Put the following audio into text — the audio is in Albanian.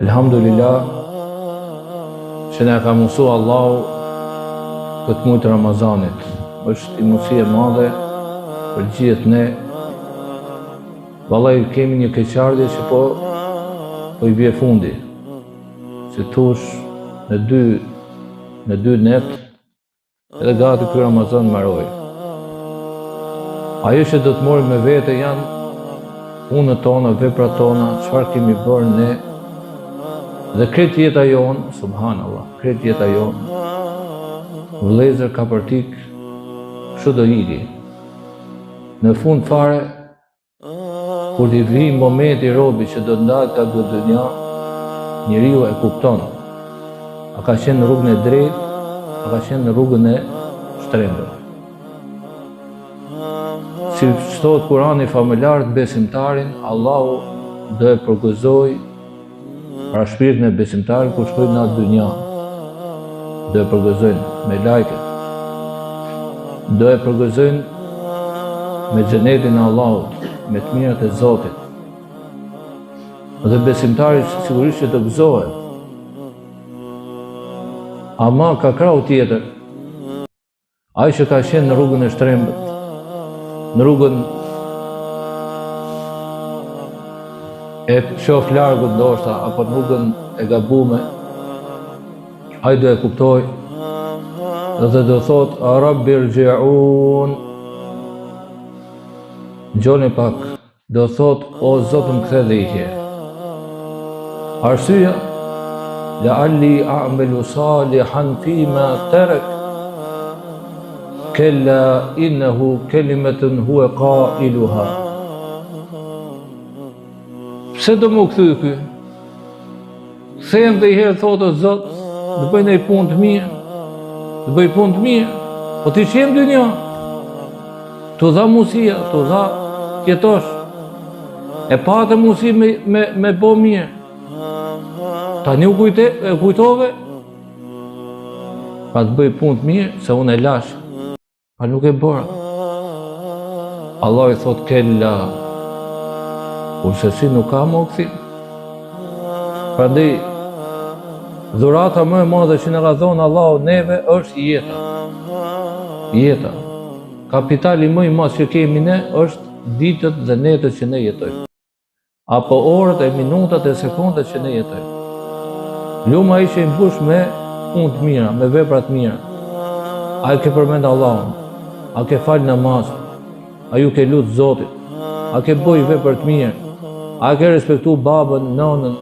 Elhamdulillah që ne ka mësu Allahu këtë muaj të Ramazanit. Është i mundësi e madhe për gjithë ne. Vallai kemi një keqardhje që po i bie fundi. Si thush në dy net edhe gati ky Ramazan mbaroi. Ajo që do të morim me vete janë punët tona, veprat tona, çfarë kemi bërë ne. Dhe kretë jeta jonë, subhanallah, kretë jeta jonë, vëllezër kapërtik, kështu do hiri. Në fund fare, kur t'i vi momenti robi që do ndahet nga kjo dynja, njeriu e kupton. A ka qenë në rrugën e drejtë, a ka qenë në rrugën e shtrembur. Si thot Kurani familjarët besimtarin, Allahu do e përgëzoj pra shpirtin e besimtarit kur shkojnë në atë dynja. Do e përgëzojnë me lajket. Do e përgëzojnë me xhenetin e Allahut, me të mirat e Zotit. Dhe besimtari sigurisht që të gëzohet. Ama ka krau tjetër. Ai që ka qenë në rrugën e shtrembët, në rrugën e qof largut ndoshta, apo në rrugën e gabume, ai do e kuptoj dhe do thot, a Rabbi rji'un, gjoni pak, do thot, o Zotëm kthe dhe ihje. Arsyeja, la'alli a'malu salihan fima tarak, kella innahu kelimatun huwa qailuha. Pse do më këthy ky? Kthehem dhe i herë thotë o Zot, do bëj një punë të mirë, do bëj punë të mirë, po ti qenë dynja, tu dha mundësia, tu dha jetosh, e patë mundësi me bo mirë. Tani u kujtove, pa të bëj punë të mirë, se unë e lash, pa nuk e bëra. Allah i thot kella, kurse si nuk ka më këthim. Prandaj, dhurata më e madhe që në ka thonë Allahu neve është jeta. Jeta. Kapitali më i madh që kemi ne është ditët dhe netët që ne jetojmë. Apo orët e minutat e sekondat që ne jetojmë. Luma ai që i mbush me punë të mira, me vepra të mira. Ai ke përmend Allahun, a ke fal namaz, a ju ke lut Zotit, a ke bëj vepra të mira, a ke respektu babën, nonën,